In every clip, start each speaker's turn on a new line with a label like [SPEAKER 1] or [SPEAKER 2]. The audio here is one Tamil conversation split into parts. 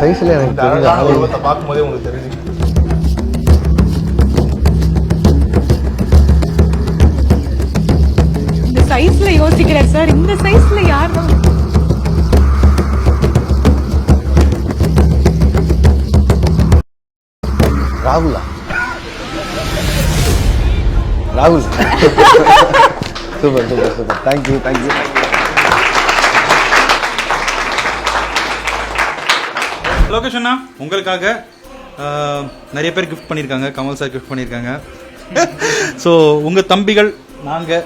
[SPEAKER 1] சைஸ்ல எனக்கு தெரிஞ்ச
[SPEAKER 2] பார்க்கும்போதே உங்களுக்கு தெரிஞ்சு
[SPEAKER 3] இந்த சைஸ்ல யோசிக்கிறேன் சார். இந்த சைஸ்ல யார்
[SPEAKER 1] ராகுலா ராகுல் super super super thank you thank you.
[SPEAKER 4] Lokesh அண்ணா உங்களுக்காக நிறைய பேர் கிஃப்ட் பண்ணியிருக்காங்க. கமல் சார் கிஃப்ட் பண்ணியிருக்காங்க. ஸோ உங்கள் தம்பிகள் நாங்கள்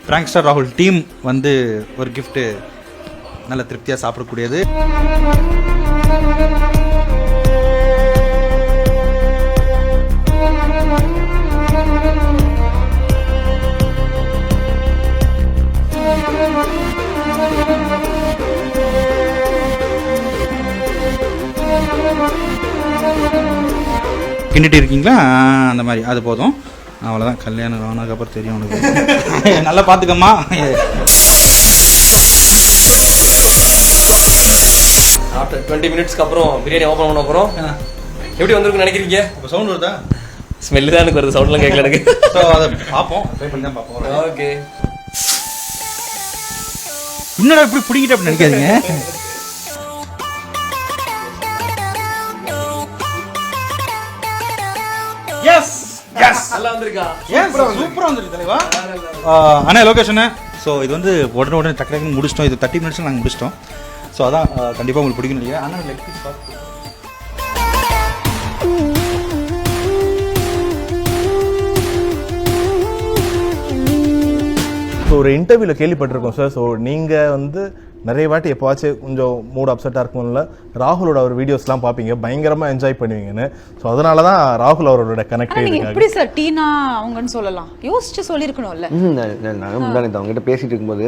[SPEAKER 4] பிராங்க் ஸ்டார் ராகுல் டீம் வந்து ஒரு கிஃப்ட்டு நல்ல திருப்தியாக சாப்பிடக்கூடியது. கிண்டிட்டு இருக்கீங்களா அந்த மாதிரி அது போதும். அவ்வளோதான். கல்யாணம் ஆனதுக்கப்புறம் தெரியும் உனக்கு. நல்லா பார்த்துக்கம்மா.
[SPEAKER 5] ஆஃப்டர் 20 மினிட்ஸ்க்கு அப்புறம் பிரியாணி ஓப்பன் பண்ண அப்புறம் எப்படி வந்திருக்குன்னு நினைக்கிறீங்க?
[SPEAKER 4] இப்போ சவுண்ட் வருதா?
[SPEAKER 5] ஸ்மெல்லு தான் எனக்கு வருது, சவுண்ட்லாம் கேட்கல எனக்கு.
[SPEAKER 4] ஸோ அதை பார்ப்போம், ட்ரை பண்ணி தான் பார்ப்போம்.
[SPEAKER 5] ஓகே.
[SPEAKER 4] இன்னொரு இப்படி பிடிக்கிட்டு அப்படி நினைக்காதீங்க. எஸ் எஸ்
[SPEAKER 5] நல்லா வந்திருக்கா?
[SPEAKER 4] சூப்பரா வந்துருக்கு தலைவா. அண்ணா லொகேஷன். ஸோ இது வந்து உடனே டக்கு டக்குன்னு முடிச்சிட்டோம். இது 30 மினிட்ஸில் நாங்கள் முடிச்சிட்டோம். ஸோ அதான் கண்டிப்பாக உங்களுக்கு பிடிக்கும் இல்லையா? ஆனால் லெக் பீஸ் பார்த்து
[SPEAKER 2] ஸோ ஒரு இன்டர்வியூவில் கேள்விப்பட்டிருக்கோம் சார். ஸோ நீங்கள் வந்து நிறைய வாட்டி எப்போவாச்சும் கொஞ்சம் மூட் அப்செட்டாக இருக்கும்ல, ராகுலோட அவர் வீடியோஸ்லாம் பார்ப்பீங்க, பயங்கரமாக என்ஜாய் பண்ணுவீங்கன்னு. ஸோ அதனால தான் ராகுல் அவரோட கனெக்ட்
[SPEAKER 3] நீங்க எப்படி சார் டீனா அவங்கன்னு சொல்லலாம்? யோசிச்சு சொல்லியிருக்கணும்ல.
[SPEAKER 1] நான் முன்னாடி அவங்ககிட்ட பேசிட்டு இருக்கும்போது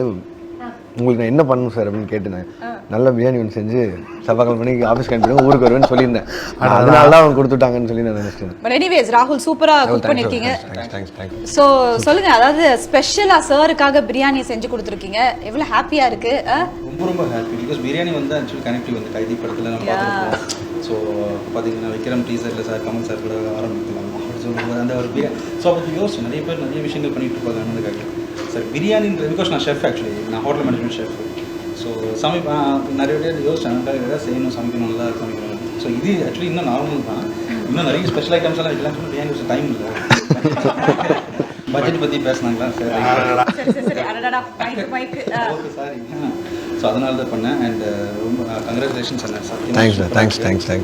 [SPEAKER 1] உங்களுக்கு நான் என்ன பண்ணணும் சார் அப்படின்னு கேட்டேன். நல்ல பிரியாணி ஒன்று செஞ்சு செவ்வாய்க்கிழமை மணிக்கு ஆஃபீஸ் கிளம்பி ஊருக்கு வருவேன்னு சொல்லியிருந்தேன். அதனால தான் அவங்க கொடுத்துட்டாங்கன்னு சொல்லி நான் நினைச்சிட்டேன்.
[SPEAKER 3] பட் எனிவேஸ் ராகுல் சூப்பரா குக் பண்ணிருக்கீங்க.
[SPEAKER 1] தேங்க்ஸ்.
[SPEAKER 3] சோ சொல்லுங்க, அதாவது ஸ்பெஷலா சாருக்காக பிரியாணி செஞ்சு கொடுத்துருக்கீங்க. எவ்வளவு ஹாப்பியா இருக்கு?
[SPEAKER 4] ரொம்ப ஹாப்பி. பிகாஸ் பிரியாணி வந்து ஆக்சுவலி கனெக்டிவ் வந்து கைதி படத்தில் நம்ம பார்த்துருக்கோம். ஸோ பார்த்தீங்கன்னா விக்ரம் டீசரில் சார் கமல் சார் கூட ஆரம்பிக்கலாம் அப்படி சொல்லும்போது அந்த ஒரு பிரியாணி. ஸோ அப்போ யோசிச்சு நிறைய பேர் நிறைய விஷயங்கள் பண்ணிட்டு இருப்பாங்க. அண்ணனுக்காக சார் பிரியாணின்றது பிகாஸ் நான் ஷெஃப், ஆக்சுவலி நான் ஹோட்டல் மேனேஜ்மெண்ட் ஷெஃப். ஸோ நிறைய பேர் யோசிச்சேன் எதாவது செய்யணும், சமைக்கணும், நல்லா சமைக்கணும். ஸோ இது ஆக்சுவலி இன்னும் நார்மல் தான். இன்னும் நிறைய ஸ்பெஷல் ஐட்டம்ஸ் எல்லாம் வைக்கலாம் சொல்லி பிரியாணி வச்சு டைம் இல்லை. பட்ஜெட் பற்றி பேசினாங்களா சார்? Okay sorry. ஸோ அதனால தான் பண்ணேன். அண்ட் ரொம்ப கங்க்ராச்சுலேஷன்ஸ் அண்ணா.
[SPEAKER 1] தேங்க்ஸ்.